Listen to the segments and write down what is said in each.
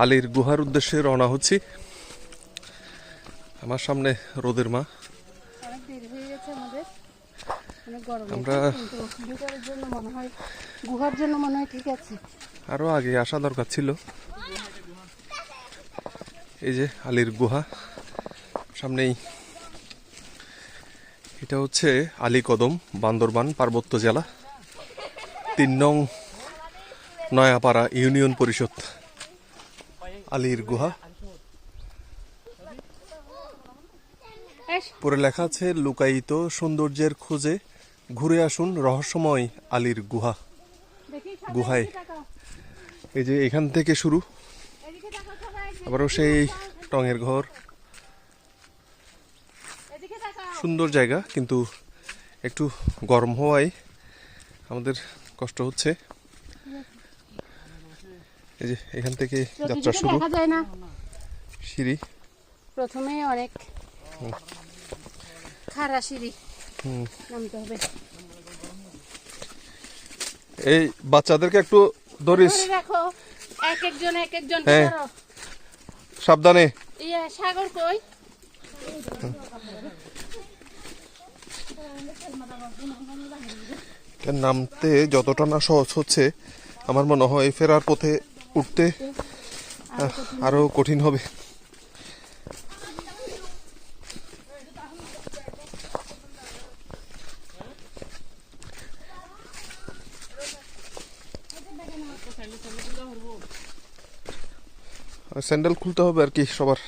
আলীর গুহার উদ্দেশ্যে রওনা হচ্ছি। আমার সামনে রোদের মা। আমরা গুহার জন্য মনে হয় ঠিক আছে, আরো আগে আসা দরকার ছিল। এই যে আলীর গুহা সামনেই। এটা হচ্ছে আলীকদম, বান্দরবান পার্বত্য জেলা, ৩ নং নয়াপাড়া ইউনিয়ন পরিষদ। আলীর গুহা পরে লেখা আছে, লুকায়িত সৌন্দর্যের খোঁজে ঘুরে আসুন রহস্যময় আলীর গুহায়। এই যে এখান থেকে শুরু, আবারও সেই টঙের ঘর। সুন্দর জায়গা, কিন্তু একটু গরম হওয়ায় আমাদের কষ্ট হচ্ছে। এই যে এখান থেকে যাত্রা শুরু, সিঁড়ি প্রথমে অনেক খাড়া সিঁড়ি নামতে হবে। এই বাচ্চাদেরকে একটু ধরিস, রাখো, এক একজন হ্যাঁ সাবধানে। সাগর কই? নামতে যতটা না সহজ হচ্ছে, আমার মনে হয় ফেরার পথে উঠতে আরো কঠিন হবে। স্যান্ডেল খুলতে হবে আর কি সবার।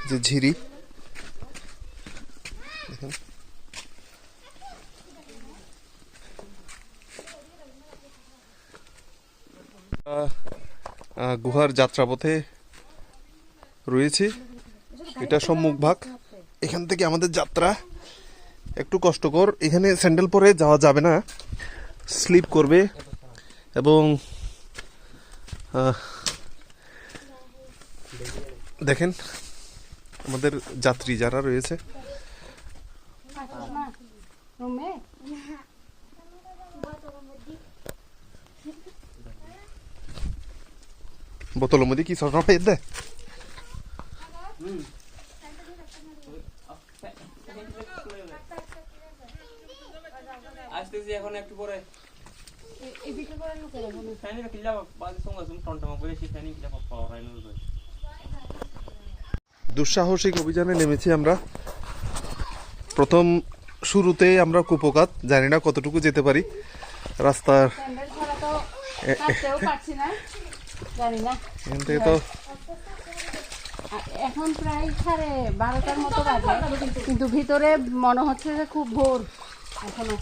যে ঝিরি গুহার যাত্রাপথে রয়েছে। এটা সম্মুখ ভাগ, এখান থেকে আমাদের যাত্রা একটু কষ্টকর। এখানে স্যান্ডেল পরে যাওয়া যাবে না, স্লিপ করবে। এবং দেখেন আমাদের যাত্রী যারা রয়েছে, বোতলের মধ্যে কি সরটা পেয়ে দেয়। এখন একটু পরে দুঃসাহসিক অভিযানে নেমেছি আমরা। প্রথম শুরুতেই আমরা কুপকাত, জানি না কতটুকু যেতে পারি। রাস্তার এখান থেকে তো এখন প্রায় 12:30 মতো বাজে, কিন্তু ভিতরে মনে হচ্ছে যে খুব ভোর এখনো।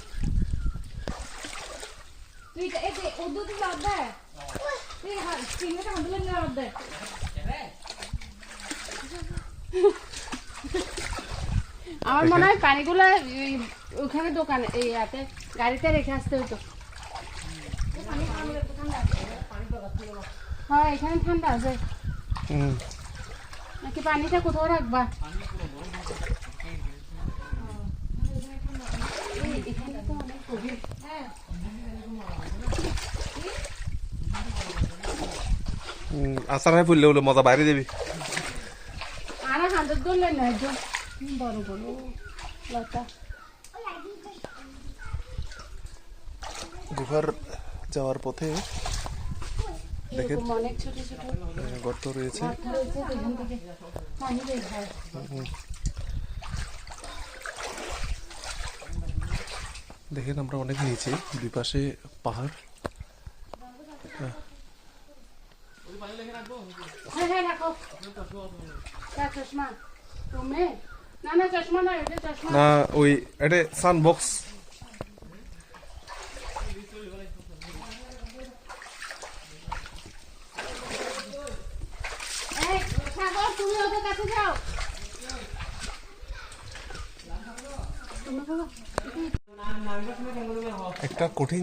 আমার মনে হয় পানিগুলো ওখানে দোকানে গাড়িতে রেখে আসতে হতো। হ্যাঁ এখানে ঠান্ডা আছে নাকি? পানিটা কোথাও রাখবা? আসার হয় ফুললে হলো মজা বাইরে যাবি। আর হাতের ধরলেন না, একদম বড় বড় লতা। গুহার যাওয়ার পথে দেখেন অনেক ছোট ছোট গর্ত রয়েছে। দেখেন আমরা অনেক নিচে, দুই পাশে পাহাড়। না ওই এটা সানবক্স। একটা কঠিন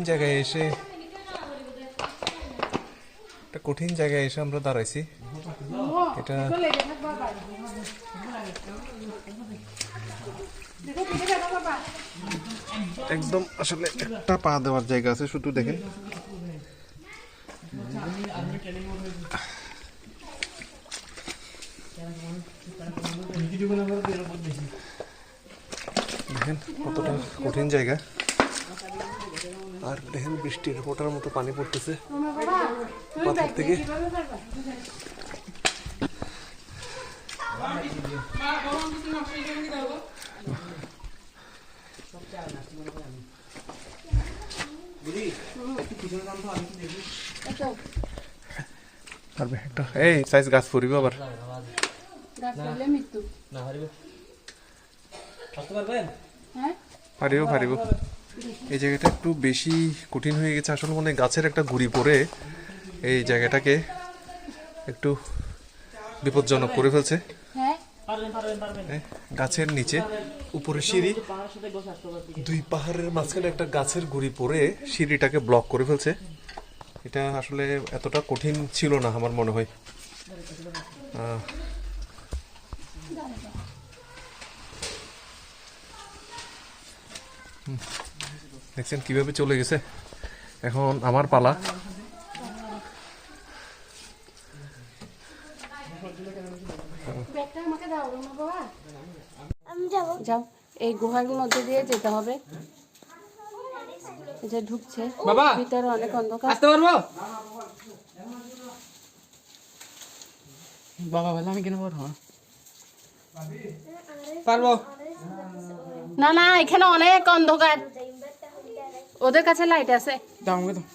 জায়গায় এসে আমরা দাঁড়াইছি। এটা একদম আসলে একটা পা দেওয়ার জায়গা আছে, শুধু দেখেন দেখেন কতটা কঠিন জায়গা, আর দেখেন বৃষ্টির ফোঁটার মতো পানি পড়তেছে পাথর থেকে। পারবে একটা এই সাইজ গাছ পড়িবে আবার। মৃত্যু। হ্যাঁ পারিব পারিব। এই জায়গাটা একটু বেশি কঠিন হয়ে গেছে আসলে, মানে গাছের একটা গুড়ি পড়ে এই জায়গাটাকে একটু বিপজ্জনক করে ফেলছে। হ্যাঁ গাছের নিচে উপরে সিঁড়ি, দুই পাহাড়ের মাঝখানে একটা গাছের গুড়ি পড়ে সিঁড়িটাকে ব্লক করে ফেলছে। এটা আসলে এতটা কঠিন ছিল না আমার মনে হয়। দেখছেন কিভাবে চলে গেছে। এখন আমার পালা। ব্যাগটা আমাকে দাও রুমা বাবা। যাও, এই গুহার মধ্যে দিয়ে যেতে হবে। এই যে ঢুকছে বাবা, ভিতরে অনেক অন্ধকার। আসতে পারবো? বাবা বলে আমি কেন পারবো? পারবো। না না, এখানে অনেক অন্ধকার। ওদের কাছে লাইট আছে। দাও আমাকে দাও।